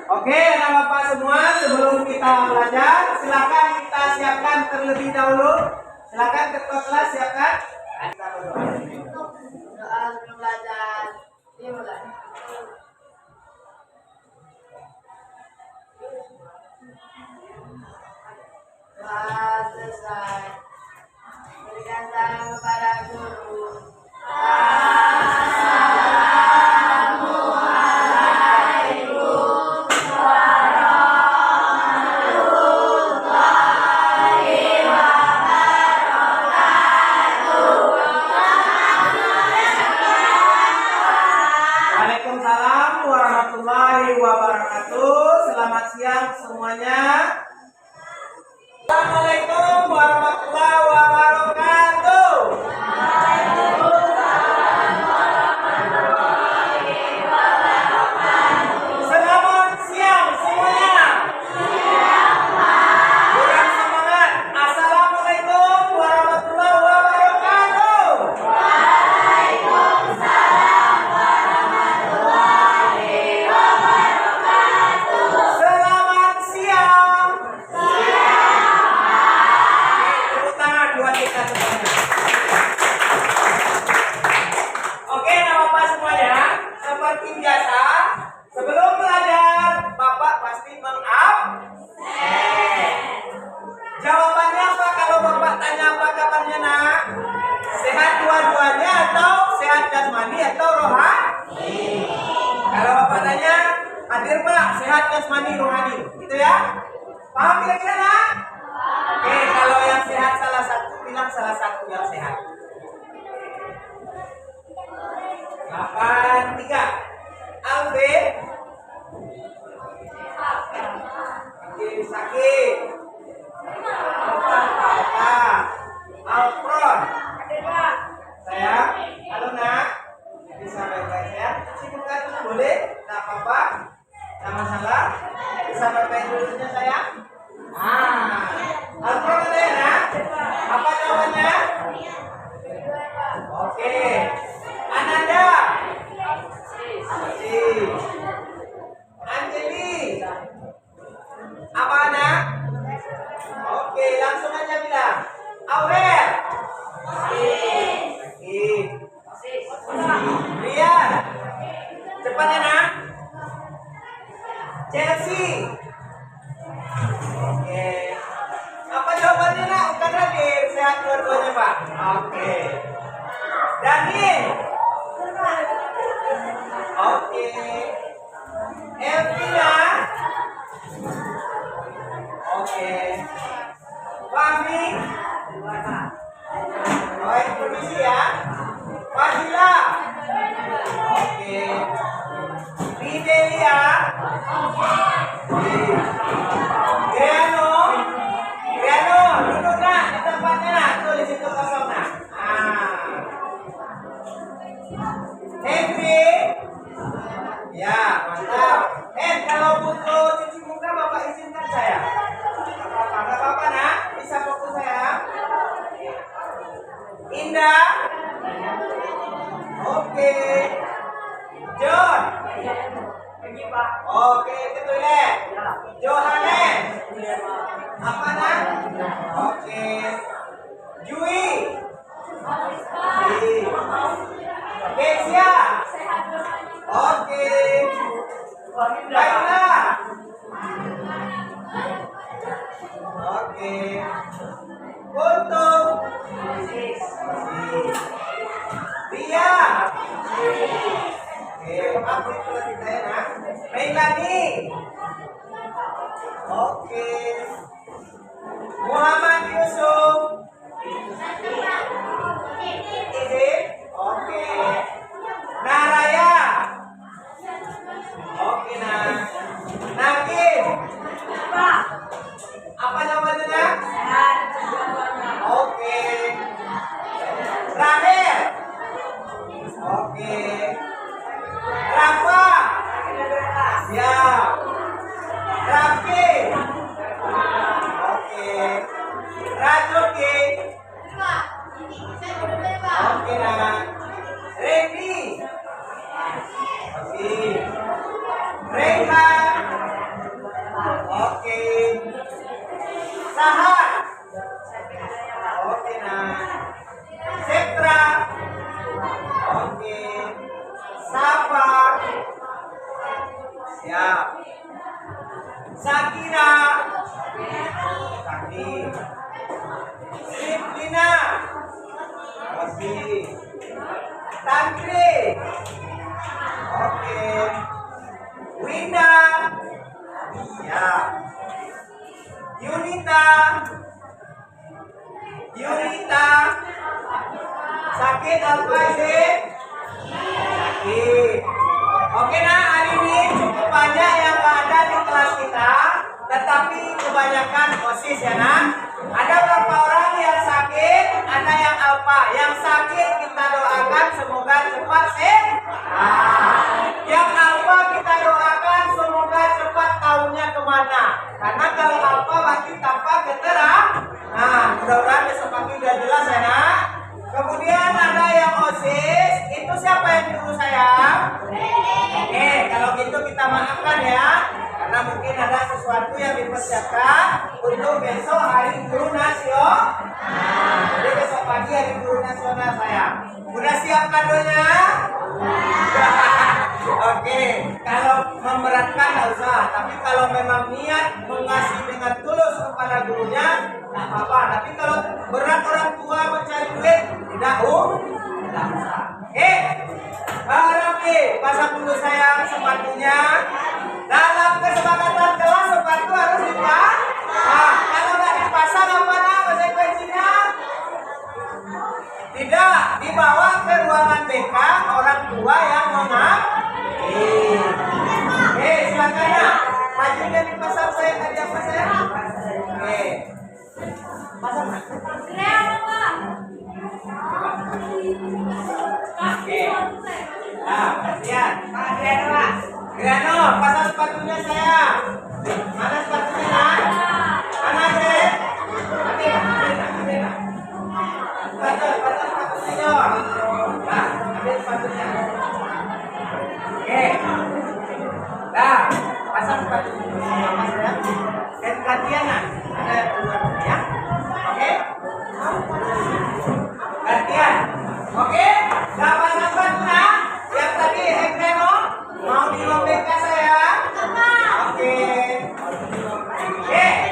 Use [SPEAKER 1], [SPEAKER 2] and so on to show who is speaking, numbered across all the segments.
[SPEAKER 1] Oke, anak bapak semua, sebelum kita belajar, silakan kita siapkan terlebih dahulu. Silakan ketua kelas siapkan. Kita berdoa.
[SPEAKER 2] Doa sebelum belajar. Dimulai. Doa selesai. Berikan salam kepada guru.
[SPEAKER 1] Waalaikumsalam warahmatullahi wabarakatuh. Selamat siang semuanya. Assalamualaikum warahmatullahi wabarakatuh. Selamat siang semuanya. Kurang semangat. Assalamualaikum warahmatullahi wabarakatuh. Selamat siang. Tepuk tangan buat kita semuanya. Oke, nama Bapak semuanya, seperti biasa, sebelum belajar, Bapak pasti mengabsen. Jawabannya apa kalau Bapak tanya apa kabarnya nak? Sehat dua-duanya atau sehat jasmani atau rohani? Kalau Bapak tanya, hadir Pak, sehat jasmani rohani, gitu ya? Paham kira-kira nak? Oke, kalau yang sehat salah satu, bilang salah satu yang sehat. 83. Alvin sakit. Apa? Alfron. Saya. Halo nak. Bisa baik-baik ya. Sibuk kan boleh? Tidak apa-apa. Sama salah. Bisa baik-baik dulunya saya. Alfron ada ya nak? Apa jawabannya? Oke. Ananda. Anjeli. Apa anak? Oke, langsung aja bilang. Aurel. Rian. Cepat ya nak. Chelsea. Oke. Apa jawabannya nak? Bukan hadir. Sehat dua-duanya Pak. Oke. Daniel. Oke. Elvina. Oke. Fahmi. Baik, permisi ya. Fadila. Oke. Fidelia. Griano. Griano, duduk nak di tempatnya nak. Tuh di situ kosong nak. Henry. Ya, mantap. Kalau butuh cuci muka Bapak izinkan saya. Nggak apa-apa nak. Bisa fokus saya. Indah. Oke. John. Oke, ke toilet. Johannes. Apa nak? Oke. Jui. Kesia. Oke. Baiklah. Oke. Untung. Ria. Oke, aku itu lagi saya nak. Melani. Oke. Muhammad Yusuf. Ini. Oke. Naraya. Oke nak. Nakin. Apa jawabannya nak? Oke. Rahel. Oke. Rafa. Ya. Sahat. Oke, nah. Setra. Oke. Safa. Siap. Sakira. Sakti. Siplina. Oke. Tantri. Oke. Winda. Siap. Yunita. Yunita. Sakit apa sih? Sakit. Oke, nah, hari ini cukup banyak yang ada di kelas kita, tetapi kebanyakan OSIS ya, nah. Ada beberapa orang yang sakit, ada yang alfa. Yang sakit kita doakan semoga cepat sehat. Yang alfa kita doakan semoga cepat tahunya kemana. Karena kalau alfa pasti tanpa keterangan. Nah, mudah-mudahan besok pagi udah jelas ya, nah. Kemudian ada yang OSIS, itu siapa yang nyuruh saya? Oke, kalau gitu kita maafkan ya, karena mungkin ada sesuatu yang dipersiapkan untuk besok hari guru nasional. Jadi besok pagi hari guru nasional saya. Udah siap kadonya? Oke, kalau memberatkan nggak usah, tapi kalau memang niat mengasih dengan tulus kepada gurunya, nggak apa-apa. Tapi kalau berat orang tua mencari duit, tidak usah. Oke, pasang dulu sayang sepatunya. Dalam kesepakatan kelas sepatu harus dipasang. Nah, kalau nggak dipasang apa konsekuensinya? Tidak dibawa ke ruangan BK orang tua yang mengambil. Silakan ya. Bajunya dipasang saya tadi apa saya? Oke. Pasang. Oke. Nah, lihat. Grano, pasang sepatunya saya. Mana sepatunya, Nak? Mana, Greg? Pasang sepatunya. Nah, ambil sepatunya. Oke. Nah, pasang sepatunya. Mas ya. Dan gantian, Nak. Ada yang keluar ya. Oke. Gantian. Oke. Nah, pasang sepatunya. Yang tadi Grano mau dilobek saya. Oke.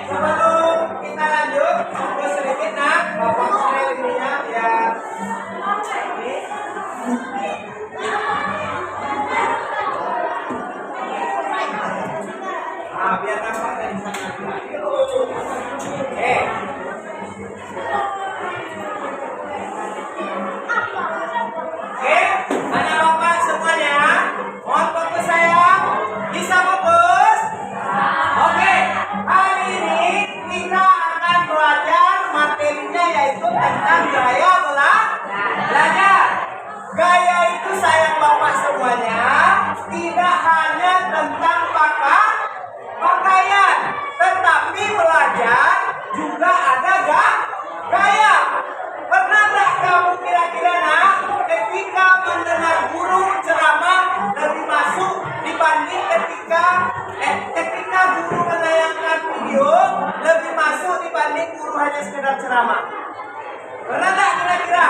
[SPEAKER 1] Sebelum kita lanjut, tunggu sedikit, Nak. Bapak saya ininya biar ini. Nah, biar nampak dari sana. Anak bapak semuanya, mohon fokus saya. Bisa fokus? Oke, hari ini kita akan belajar materinya yaitu tentang gaya belajar. Gaya itu sayang bapak semuanya, tidak hanya tentang pakaian, tetapi belajar juga ada gaya. Pernah tak kamu kira-kira, Nak, ketika mendengar guru ceramah lebih masuk dibanding ketika guru menayangkan video lebih masuk dibanding guru hanya sekedar ceramah? Pernah tak kira-kira?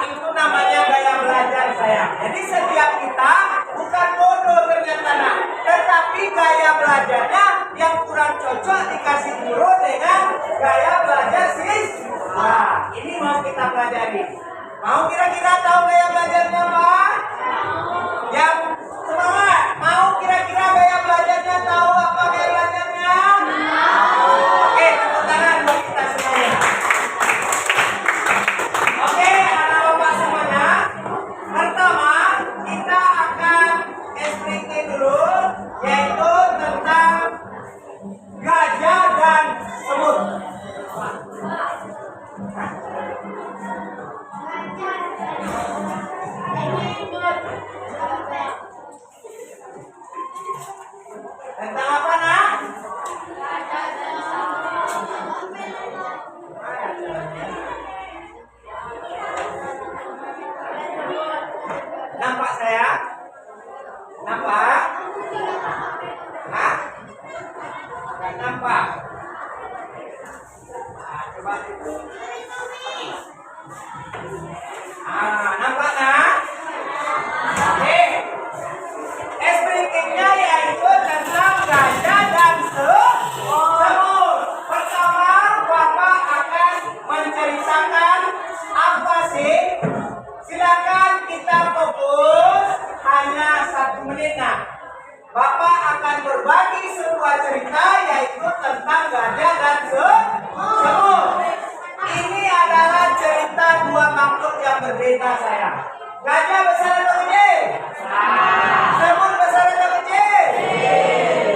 [SPEAKER 1] Itu namanya gaya belajar saya. Jadi setiap kita bukan bodoh ternyata, Nak, tetapi gaya belajarnya yang kurang cocok dikasih guru dengan gaya belajar siswa. Ini mau kita pelajari. Mau kira-kira tahu gaya belajarnya, Pak? Yang semangat. Mau kira-kira gaya belajarnya tahu apa gaya belajarnya? Oke, tepuk tangan buat kita semuanya. Oke, anak bapak semuanya. Pertama, kita akan explain dulu, yaitu tentang gajah dan semut. Tentang apa, Nak? Nampak saya? Nampak? Hah? Nampak? berbeda saya. Gajah besar atau kecil? Semut besar atau kecil?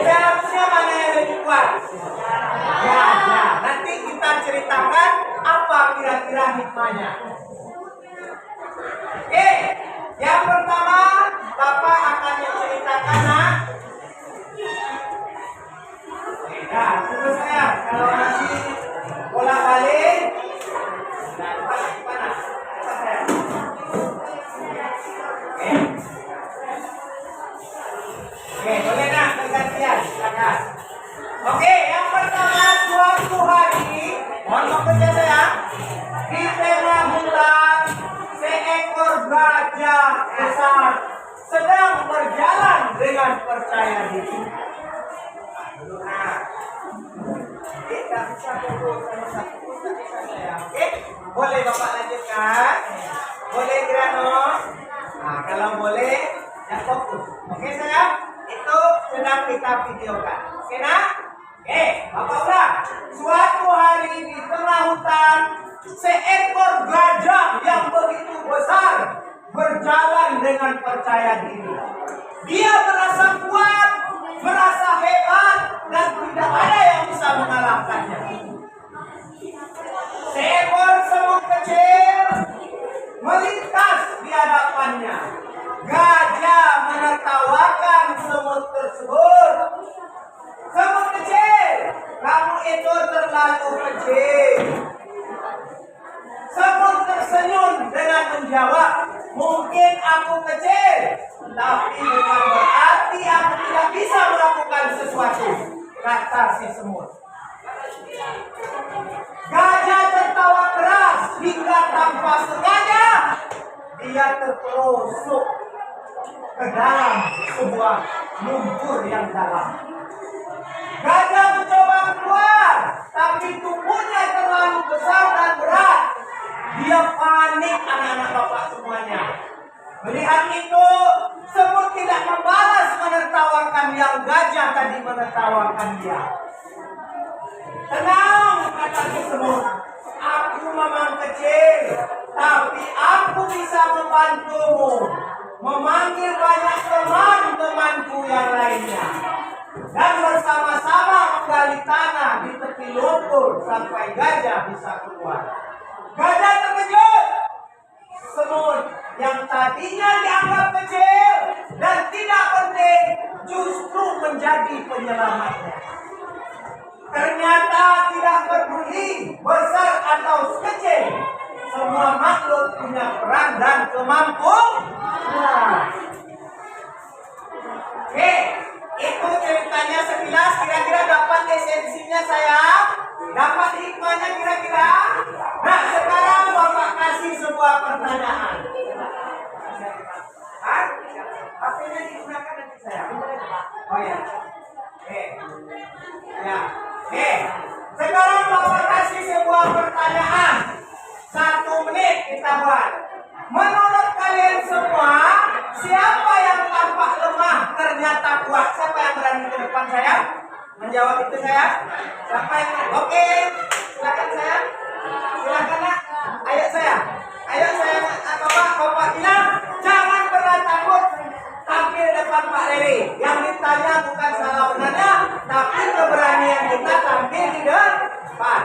[SPEAKER 1] Seharusnya mana yang lebih kuat? Gajah. Nanti kita ceritakan apa kira-kira hikmahnya. Oke, yang pertama Bapak akan menceritakan nak. Nah, terus saya kalau masih bola balik, nah, panas, saya. Oke, boleh nak bergantian, silakan. Oke, yang pertama suatu hari, mohon bekerja saya, di tengah hutan seekor gajah besar sedang berjalan dengan percaya diri. Nah, kita bisa duduk satu-satu, bisa saya. Oke, boleh Bapak lanjutkan? Boleh Grano? Nah, kalau boleh, ya fokus. Oke sayang, itu sedang kita videokan. Oke nak? Oke, Bapak ulang. Suatu hari di tengah hutan, seekor gajah yang begitu besar berjalan dengan percaya diri. Dia merasa kuat, merasa hebat, dan tidak ada yang bisa mengalahkannya. Seekor semut kecil melintas di hadapannya. Gajah menertawakan semut tersebut. Semut kecil, kamu itu terlalu kecil. Semut tersenyum dengan menjawab, mungkin aku kecil, tapi bukan berarti aku tidak bisa melakukan sesuatu, kata si semut. Gajah tertawa keras hingga tanpa sengaja dia terperosok ke dalam sebuah lumpur yang dalam. Gajah mencoba keluar, tapi tubuhnya terlalu besar dan berat. Dia panik, anak-anak Bapak semuanya. Melihat itu, semut tidak membalas menertawakan yang gajah tadi menertawakan dia. Tenang, kata si semut. Aku memang kecil, tapi aku bisa membantumu. Memanggil banyak teman-temanku yang lainnya. Dan bersama-sama menggali tanah di tepi lumpur sampai gajah bisa keluar. Gajah terkejut. Semut yang tadinya dianggap kecil dan tidak penting justru menjadi penyelamatnya. Ternyata tidak peduli besar atau kecil, semua makhluk punya peran dan kemampuan. Oke, itu ceritanya sekilas. Kira-kira dapat esensinya sayang? Dapat hikmahnya kira-kira? Nah, sekarang Bapak kasih sebuah pertanyaan. Hah? HP-nya digunakan nanti sayang. Oh ya. Oke. Ya. Oke. Sekarang Bapak kasih sebuah pertanyaan. 1 menit kita buat. Menurut kalian semua, siapa yang tampak lemah ternyata kuat? Siapa yang berani ke depan saya? Menjawab itu saya? Siapa yang? Oke. Silakan saya. Silakan nak. Ayo saya. Ayo saya. Bapak bilang jangan pernah takut tampil depan Pak Rere. Yang ditanya bukan salah benarnya, tapi keberanian kita tampil di depan.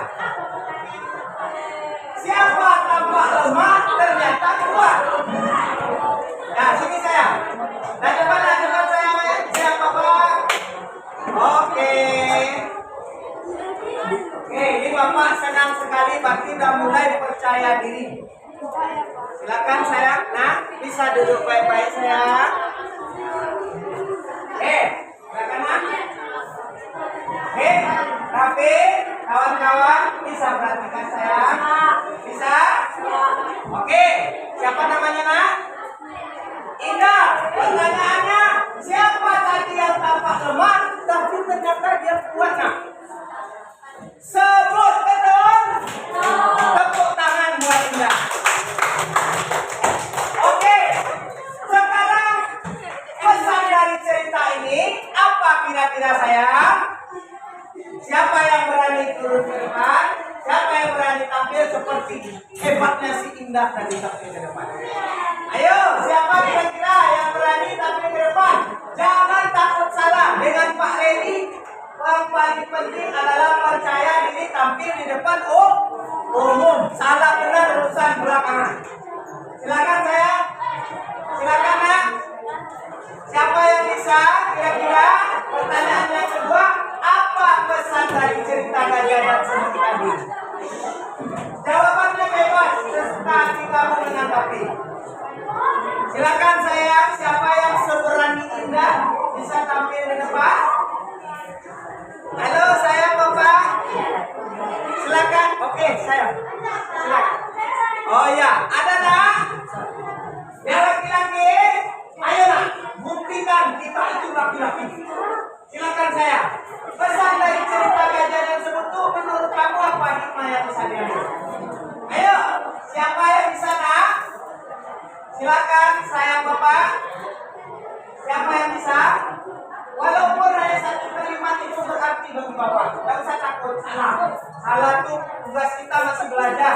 [SPEAKER 1] Siapa tampak lemah ternyata kuat? Nah, sini saya. Nah, cepat saya. Siapa Bapak? Oke. Oke, ini Bapak senang sekali, berarti sudah mulai percaya diri. Silakan sayang. Nah, bisa duduk baik-baik sayang. Silakan nak. Tapi kawan-kawan bisa perhatikan sayang. Bisa? Oke. Siapa namanya nak? Indah. Pertanyaannya, siapa tadi yang tampak lemah tapi ternyata dia kuat nak? Sebut betul. Tepuk tangan buat Indah. Oke. Sekarang pesan dari cerita ini apa kira-kira sayang? Siapa yang berani turun ke depan? Siapa yang berani tampil? tampil seperti hebatnya si Indah tadi tampil ke depan. Ayo, siapa kira-kira yang berani tampil ke depan? Jangan takut salah. Dengan Pak Reni, yang paling penting adalah percaya diri tampil di depan umum. Salah benar urusan belakangan. Silakan saya. Silakan nak. Siapa yang bisa? Kira-kira pertanyaan yang kedua, apa pesan dari cerita Gajah dan Semut tadi? Jawabannya bebas, sesuka hati kamu menanggapi. Silakan sayang, siapa yang seberani Indah bisa tampil di depan? Halo, saya Bapak. Silakan. Oke, saya. Silakan. Oh ya, ada nak? Ya laki-laki. Ayo nak, buktikan kita itu laki-laki. Silakan saya. Pesan dari cerita Gajah dan Semut itu menurut kamu apa hikmah yang bisa diambil? Ayo, siapa yang bisa nak? Silakan, saya Bapak. Siapa yang bisa? Walaupun hanya satu kalimat itu berarti bagi Bapak. Tidak usah takut, salah. Salah itu tugas kita masih belajar.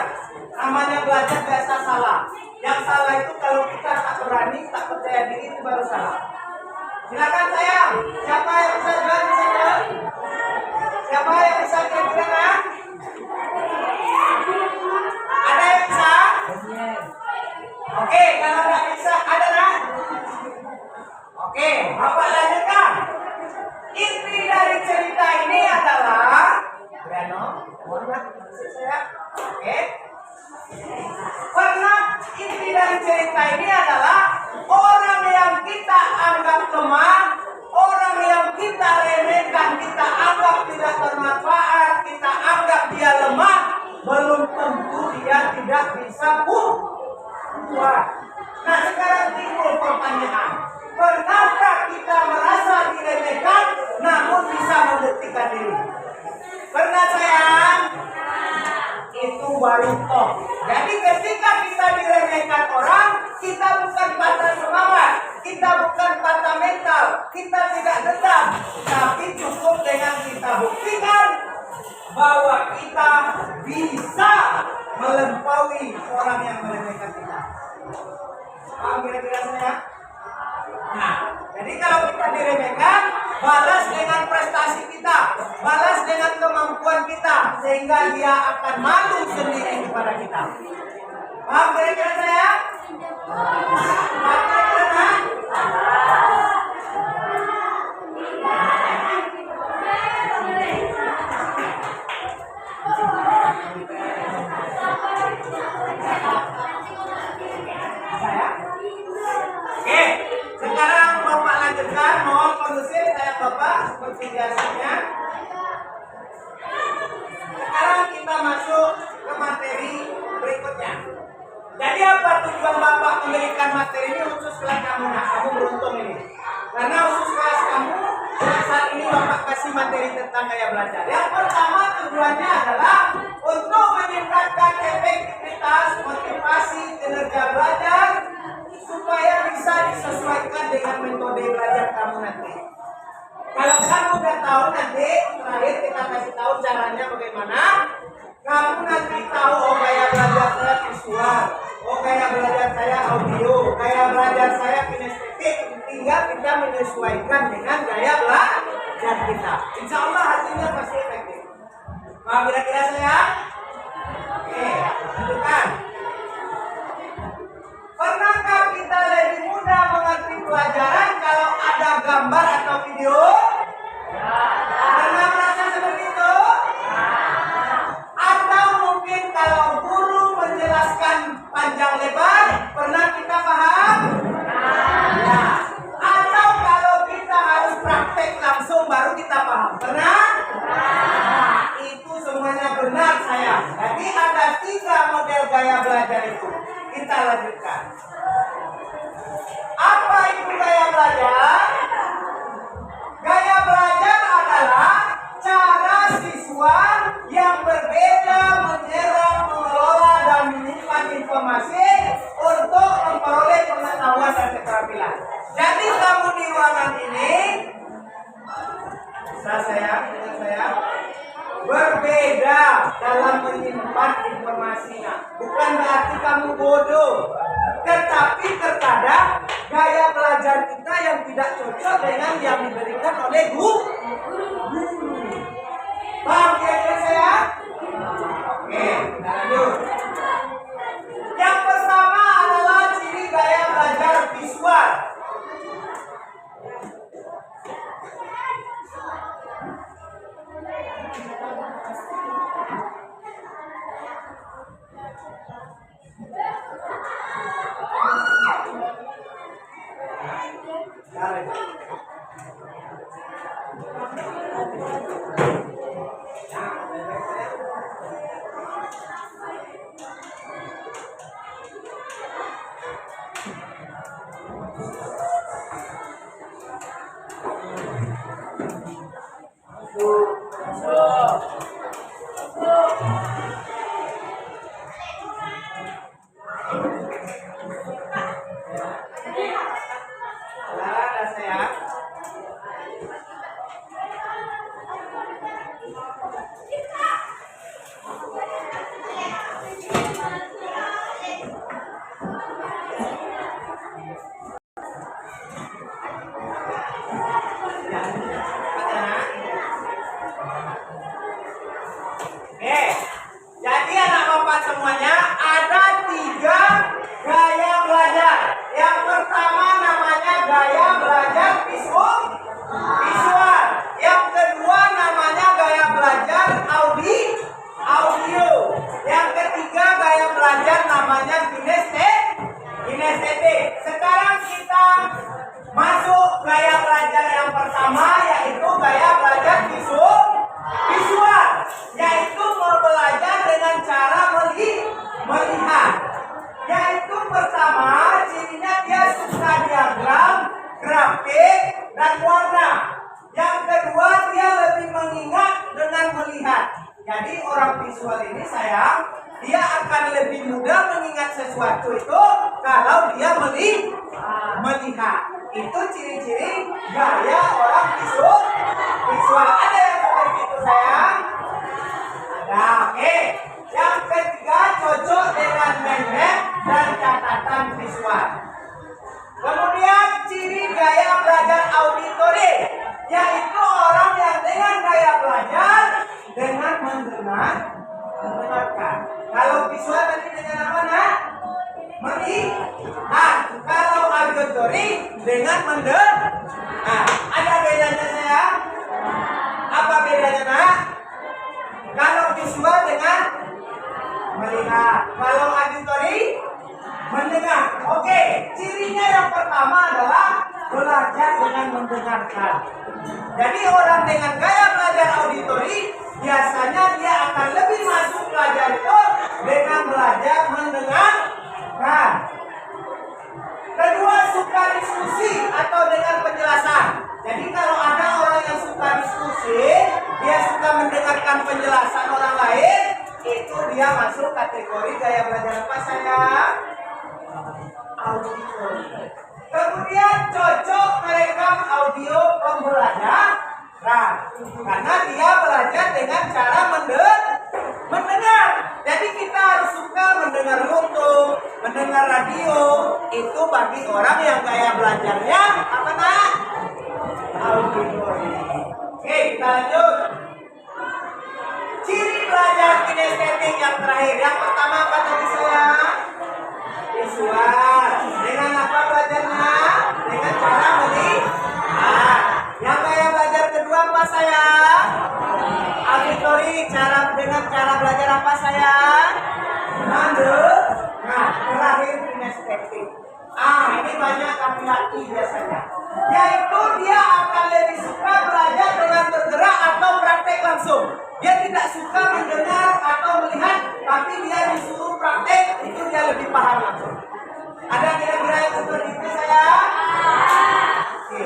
[SPEAKER 1] Namanya belajar biasa salah. Yang salah itu kalau kita tak berani, tak percaya diri itu baru salah. Silakan sayang. Siapa yang bisa jual di sana? Siapa yang bisa kira-kira? Ada yang bisa? Oke, kalau nggak bisa, ada nak? Oke, Bapak lanjutkan. Inti dari cerita ini adalah Breno, mohon maaf saya. Oke. Karena inti dari cerita ini adalah orang yang kita anggap lemah, orang yang kita remehkan, kita anggap tidak bermanfaat, kita anggap dia lemah, belum tentu dia tidak bisa kuat. Nah sekarang timbul pertanyaan, pernahkah kita merasa diremehkan namun bisa membuktikan diri? Pernah sayang? Itu baru toh. Jadi ketika kita diremehkan orang, kita bukan patah semangat, kita bukan patah mental, kita tidak dendam, tapi cukup dengan kita buktikan bahwa kita bisa melampaui orang yang meremehkan kita. Paham kira-kira saya? Nah, jadi kalau kita diremehkan, balas dengan prestasi kita, balas dengan kemampuan kita, sehingga dia akan malu sendiri kepada kita. Paham kira-kira saya? Paham kira-kira? Oke, sekarang Bapak lanjutkan. Mohon kondusif saya Bapak seperti biasanya. Sekarang kita masuk ke materi berikutnya. Jadi apa tujuan Bapak memberikan materi ini khusus kelas kamu? Nah, kamu beruntung ini. Karena khusus kelas kamu, saat ini Bapak kasih materi tentang gaya belajar. Yang pertama tujuannya adalah untuk meningkatkan efektivitas, motivasi, kinerja belajar, supaya bisa disesuaikan dengan metode belajar kamu nanti. Kalau kamu udah tahu nanti, terakhir kita kasih tahu caranya bagaimana. Kamu nanti tahu, oh gaya belajar saya visual, oh gaya belajar saya audio, gaya belajar saya kinestetik. Tinggal kita menyesuaikan dengan gaya belajar kita. Insya Allah hasilnya pasti efektif. Paham kira-kira saya? Oke, lanjutkan. Pernahkah kita lebih mudah mengerti pelajaran kalau ada gambar atau video? Pernah merasa seperti itu? Atau mungkin kalau guru menjelaskan panjang lebar, pernah kita paham? Ya. Atau kalau kita harus praktek langsung baru kita paham? Pernah? Nah, itu semuanya benar sayang. Jadi ada 3 model gaya belajar itu. Kita lanjutkan. Apa itu gaya belajar? Gaya belajar adalah cara siswa yang berbeda menyerap, mengelola, dan menyimpan informasi untuk memperoleh pengetahuan dan keterampilan. Jadi kamu di ruangan ini, bisa saya, dengan saya. berbeda dalam menyimpan informasinya. Bukan berarti kamu bodoh, tetapi terkadang gaya belajar kita yang tidak cocok dengan yang diberikan oleh guru. Paham kira-kira saya? Oke, kita lanjut. Yang pertama adalah ciri gaya belajar visual. Jadi anak bapak semuanya ada 3 gaya belajar. Yang pertama namanya gaya belajar visual. Yang kedua namanya gaya belajar audio. Yang ketiga gaya belajar namanya kinestetik. Sekarang kita masuk gaya belajar yang pertama, yaitu gaya belajar visual, yaitu belajar dengan cara melihat. Yaitu pertama, cirinya dia suka diagram, grafik, dan warna. Yang kedua, dia lebih mengingat dengan melihat. Jadi orang visual ini sayang, dia akan lebih mudah mengingat sesuatu itu kalau dia melihat. Itu ciri-ciri gaya orang visual. Ada yang seperti itu sayang? Ada. Oke. Yang ketiga, cocok dengan mind map dan catatan visual. Kemudian ciri gaya belajar auditory, yaitu orang yang dengan gaya belajar dengan mendengarkan. Kalau visual tadi dengan apa, Nak? Melihat. Kalau auditory dengan mendengar. Ada bedanya sayang? Apa bedanya, Nak? Kalau visual dengan melihat, kalau auditory mendengar. Oke, cirinya yang pertama adalah belajar dengan mendengarkan. Jadi orang dengan gaya belajar auditory biasanya dia akan lebih masuk belajar itu dengan belajar mendengarkan. Kedua, suka diskusi atau dengan penjelasan. Jadi kalau ada orang yang suka diskusi, dia suka mendengarkan penjelasan orang lain, itu dia masuk kategori gaya belajar apa sayang? Auditory. Kemudian cocok merekam audio pembelajaran, karena dia belajar dengan cara mendengar. Jadi kita harus suka mendengar YouTube, mendengar radio. Itu bagi orang yang gaya belajarnya apa, Nak? Auditory. Oke, kita lanjut. Ciri belajar kinestetik yang terakhir. Yang pertama apa tadi sayang? Visual. Dengan apa belajarnya? Dengan cara melihat. Yang gaya belajar kedua apa sayang? Auditory. Dengan cara belajar apa sayang? Nah, terakhir kinestetik. Ini banyak laki-laki biasanya. Yaitu dia akan lebih suka belajar dengan bergerak atau praktek langsung. Dia tidak suka mendengar atau melihat, tapi dia disuruh praktek, itu dia lebih paham langsung. Ada kira-kira yang seperti itu saya? Oke.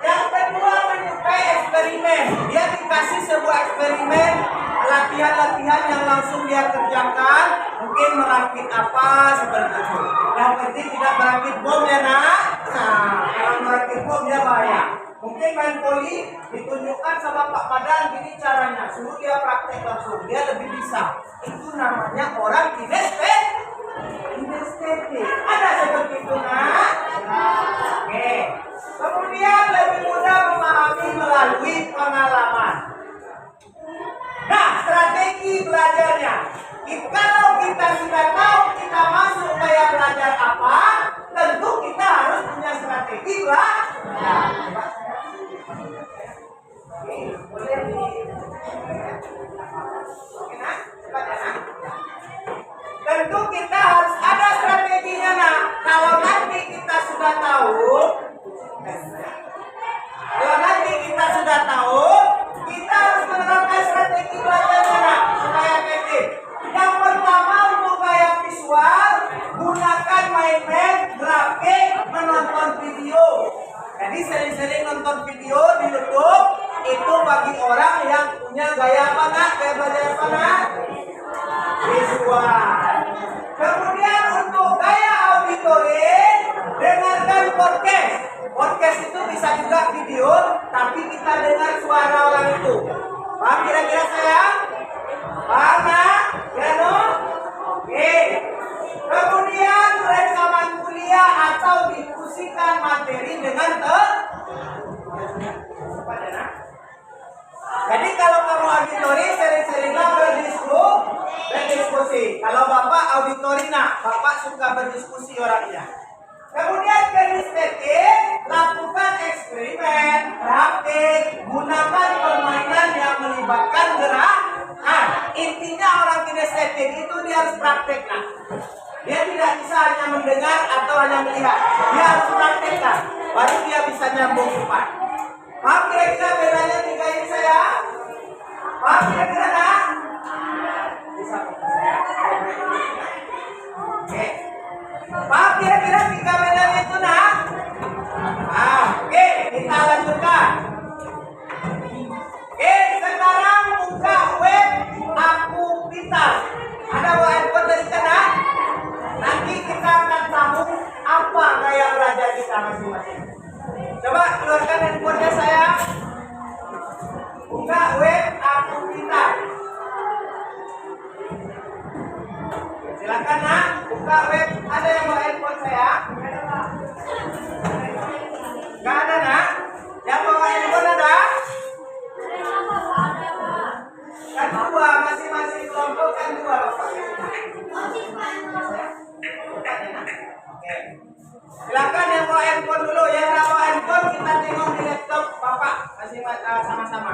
[SPEAKER 1] Yang kedua, menyukai eksperimen. Dia dikasih sebuah eksperimen, latihan-latihan yang langsung dia kerjakan, mungkin merakit apa seperti itu. Yang penting tidak merakit bom ya, Nak. Kalau merakit bom dia bahaya. Mungkin main poli ditunjukkan sama Pak Padan gini caranya, suruh dia praktek langsung, dia lebih bisa. Itu namanya orang kinestetik. Ada seperti itu nak? Oke. Kemudian lebih mudah memahami melalui pengalaman. Nah, strategi belajarnya. Kalau kita sudah tahu kita masuk kayak belajar apa, tentu kita harus punya strategi belajar. Boleh Oke, nak? Cepat ya, nak? Tentu kita harus ada strateginya, nak. Kalau nanti kita sudah tahu, kita harus menerapkan strategi belajarnya, nak, supaya efektif. Yang pertama untuk gaya visual, gunakan main-main, grafik, menonton video. Jadi sering-sering nonton video di YouTube itu bagi orang yang punya gaya apa, nak? Gaya belajar apa, nak? Visual. Kemudian untuk gaya auditory, dengarkan podcast. Podcast itu bisa juga video, tapi kita dengar suara orang itu. Paham kira-kira saya? Paham, nak? Ya, no? Oke. Kemudian rekaman kuliah atau diskusikan materi dengan Jadi kalau kamu auditori, sering-seringlah berdiskusi. Kalau Bapak auditori, nak, Bapak suka berdiskusi orangnya. Kemudian kinestetik, lakukan eksperimen, praktik, gunakan permainan yang melibatkan gerakan. Intinya orang kinestetik itu dia harus praktik, nak. Dia tidak bisa hanya mendengar atau hanya melihat. Dia harus praktekkan, baru dia bisa nyambung cepat. Paham kira-kira bedanya tiga ini saya? Paham kira-kira, nak? Bisa saya? Oke. Paham kira-kira tiga bedanya itu, nak? Oke, kita lanjutkan. Oke, sekarang buka web Aku Pintar. Ada handphone dari sana? Nanti kita akan tahu apa gaya belajar kita masing-masing. Coba keluarkan handphonenya saya. Buka web Aku Pintar. Silakan, nak, buka web. Ada yang bawa handphone saya? Gak ada, nak? Yang bawa handphone ada? Kan dua, masing-masing kelompok kan dua, Bapak. Oke. Silakan yang bawa handphone dulu. Yang nggak bawa handphone kita tengok di laptop Bapak masing-masing sama-sama.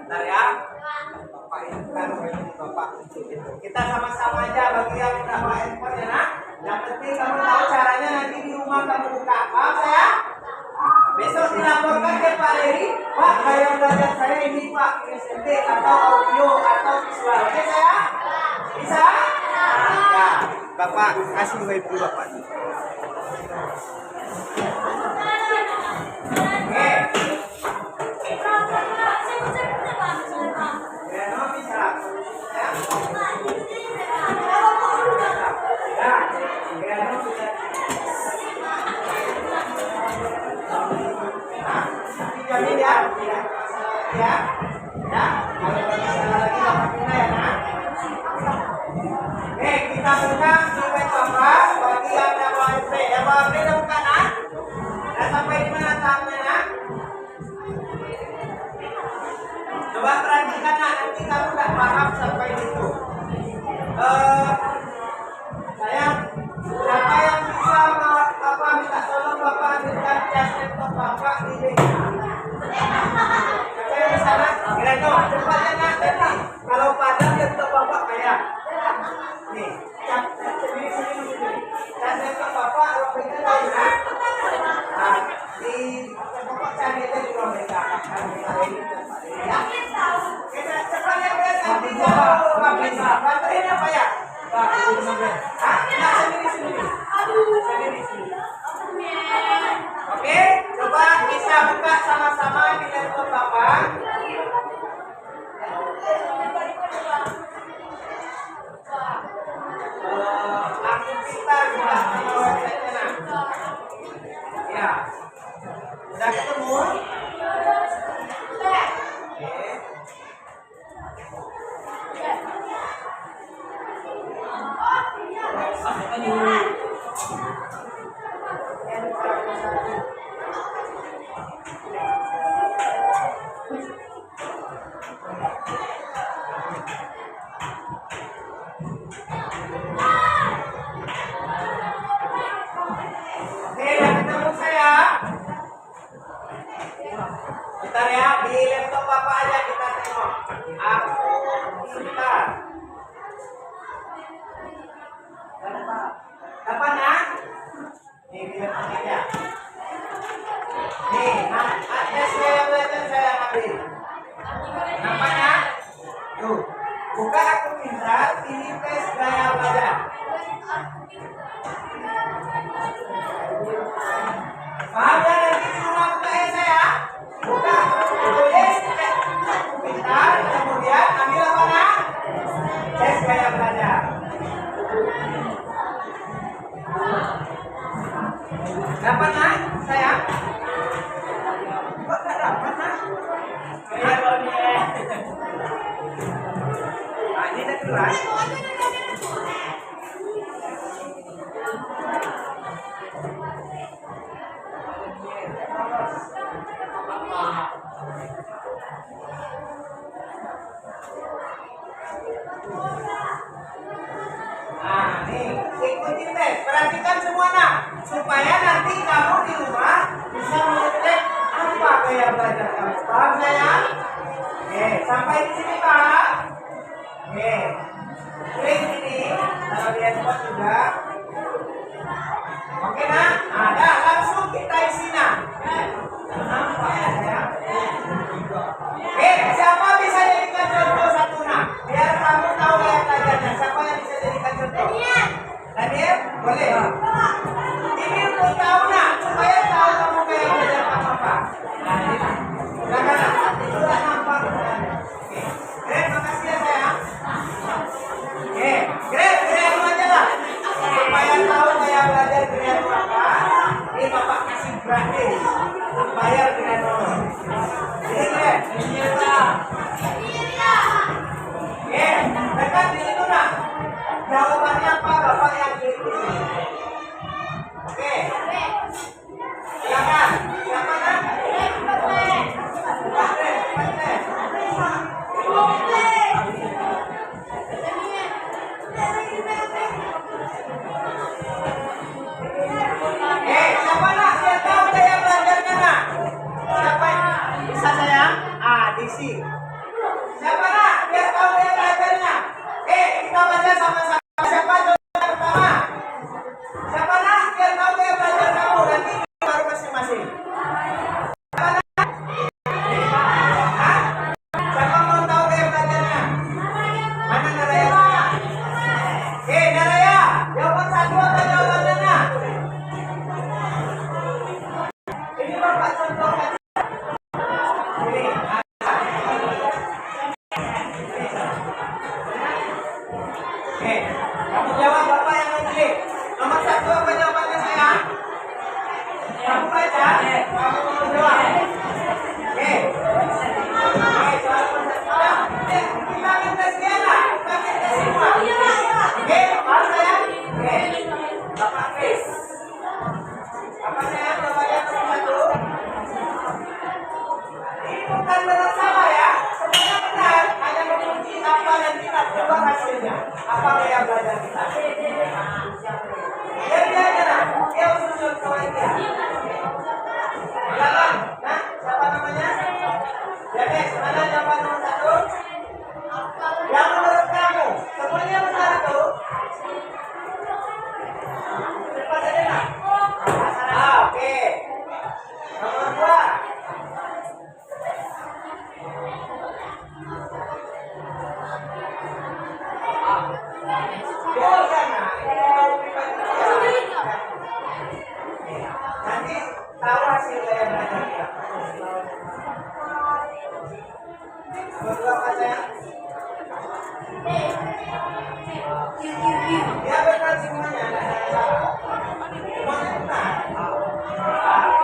[SPEAKER 1] Bentar ya. Bapak itu kan Bapak tunjukin. Kita sama-sama aja bagi yang nggak bawa handphone ya, nak. Yang penting kamu tahu caranya, nanti di rumah kamu buka. Paham saya? Besok dilaporkan ke Pak Leri, Pak, gaya belajar saya ini, Pak, SMP atau audio atau visual. Oke saya? Bisa? Ya, Bapak kasih web dulu, Bapak. Oke. Ya, no, bisa. Ya. Ya, no, bisa. Jamin ya, tidak masalah ya. Ya, kalau ada masalah lagi Bapak pindah ya, nak. Oke, kita buka sampai Bapak bagi yang ada WP. Ya, WP udah buka, nak. Dan sampai di mana tahapnya, nak? Coba perhatikan, nak, nanti kamu nggak paham sampai itu. Sayang, siapa yang bisa Bapak minta tolong Bapak ambilkan cas laptop Bapak di sini. Siapa yang di sana? Kira-kira cepatnya, nak, nanti kalau padam laptop Bapak kayak nih, sini. Cas laptop Bapak waktu itu tahu, nak. Nah, di Bapak cari aja di ruang mereka. Ya. Kita cepatnya nanti kalau bisa. Baterai apa ya? Hah? Nah, sendiri. Oke, coba bisa buka sama-sama di laptop Bapak. Ya. Udah ketemu? Oke. Oke, udah ketemu saya. Bentar ya, di laptop Bapak aja kita tengok. Aku sebentar. Kapan ya? Nih, di laptop aja. Nih, ada saya belajar saya ambil. Nampaknya? Tuh, buka aku minta ini tes gaya belajar. Paham ya nanti di rumah buka ya saya? Buka, tulis, pintar, kemudian ambil apa nak? Tes gaya belajar. Dapat nak? Saya? Kok tak dapat nak? Nah, ini dah keluar. Nah, nih, ikuti tes. Perhatikan semua nak, supaya nanti kamu di rumah bisa mengecek apa gaya belajar kamu. Paham saya? Oke, sampai di sini Pak. Oke, klik ini. Kalau di handphone juga. Oke nak, ada langsung kita isi nak. Nampak ya saya? Oke, siapa bisa jadikan contoh satu nak? Biar kamu tahu gaya belajarnya. Siapa yang bisa jadikan contoh? Daniel, boleh? Ini untuk tahu nak, supaya tahu kamu gaya belajar apa. Nah, ini nak. Silakan nak, itu tak nampak. Oke, Greg, makasih ya sayang. Oke, Greg aja lah. Supaya tahu gaya belajar Greg apa. Ini Bapak kasih gratis. Bayar dengan nomor. Ini Greg. Oke, dekat di situ nak. Jawabannya apa Bapak yang klik di sini. Oke. Silakan. Siapa nak? Siapa nak? Dia tahu gaya belajarnya nak? Siapa? Bisa saya? Disi. Siapa nak? Dia tahu gaya belajarnya? Kita baca sama-sama. Siapa jawaban pertama? Siapa nak? Dia tahu gaya belajar kamu. Nanti baru masing-masing. Siapa nak? Hah? Siapa mau tahu gaya belajarnya? Mana Naraya? Naraya, jawaban satu apa jawabannya nak? Ini Bapak contohkan. Ini. Kamu jawab Bapak yang memilih. Nomor satu apa jawabannya sayang? Kamu baca. Kamu jawab. Soal persatuan. Kita minta siapa? Kita minta semua. Apa sayang? Bapak Chris. Apa sayang jawabannya nomor satu? Ini bukan benar salah ya. Semuanya benar. Hanya mengunci apa dan kita coba hasilnya. Apa gaya belajar kita? Dia aja nak. Dia usul kawan dia. Silakan. Nah, siapa namanya? Dennis. Mana jawaban nomor satu? Yang menurut kamu semuanya benar itu? Cepat saja nak. Oke. Nomor dua. Nanti tahu hasil gaya belajar kita. Berdua apa sayang? Dia benar semuanya. Semuanya benar.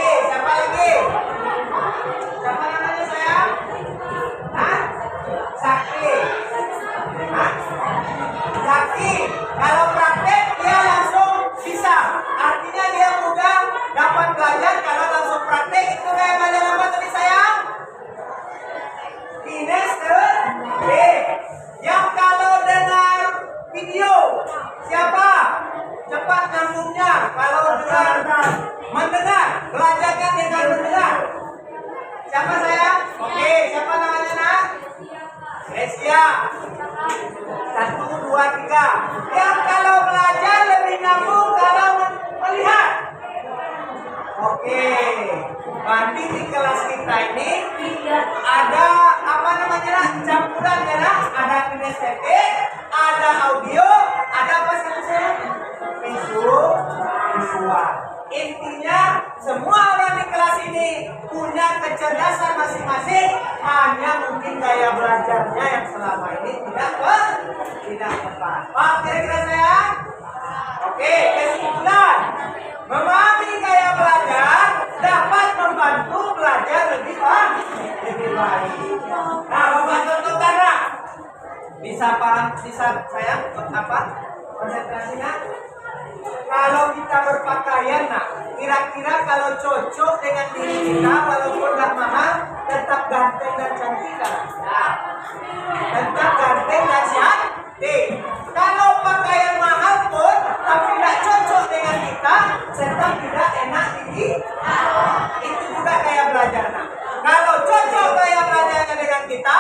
[SPEAKER 1] Oke, siapa lagi? Siapa namanya sayang? Hah? Sakti. Hah? Sakti. Kalau praktek dia langsung bisa. Artinya dia mudah dapat belajar kalau langsung praktek. Itu kayak belajar apa tadi sayang? Kinesthetik. Yang kalau dengar video, siapa? Cepat nyambungnya. Kalau dengar, mendengar, belajarkan dengan mendengar. Siapa sayang? Oke, siapa namanya nak? Gresia. 1, 2, 3. Yang kalau belajar lebih nyambung kalau melihat. Oke. Berarti di kelas kita ini ada apa namanya nak? Campuran ya nak? Ada kinestetik, ada audio, ada apa sih visual. Intinya semua orang di kelas ini punya kecerdasan masing-masing, hanya mungkin gaya belajarnya yang selama ini tidak tepat. Paham kira-kira saya? Oke, kesimpulan. Memahami gaya belajar dapat membantu belajar lebih baik. Nah, Bapak contohkan nak. Bisa paham, bisa sayang apa? Konsentrasinya. Kalau kita berpakaian, nah, kira-kira kalau cocok dengan diri kita, walaupun nggak mahal, tetap ganteng dan cantik kan? Tetap ganteng dan cantik. Kalau pakaian mahal pun, tapi nggak cocok dengan kita, tetap tidak enak di. Itu juga gaya belajar. Nah, kalau cocok gaya belajarnya dengan kita,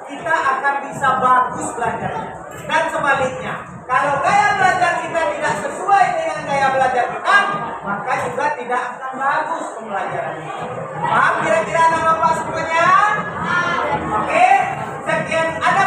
[SPEAKER 1] kita akan bisa bagus belajarnya. Dan sebaliknya, kalau gaya belajar kita tidak sesuai dengan gaya belajar kita, maka juga tidak akan bagus pembelajarannya. Paham kira-kira nama Pak semuanya? Oke, sekian. Ada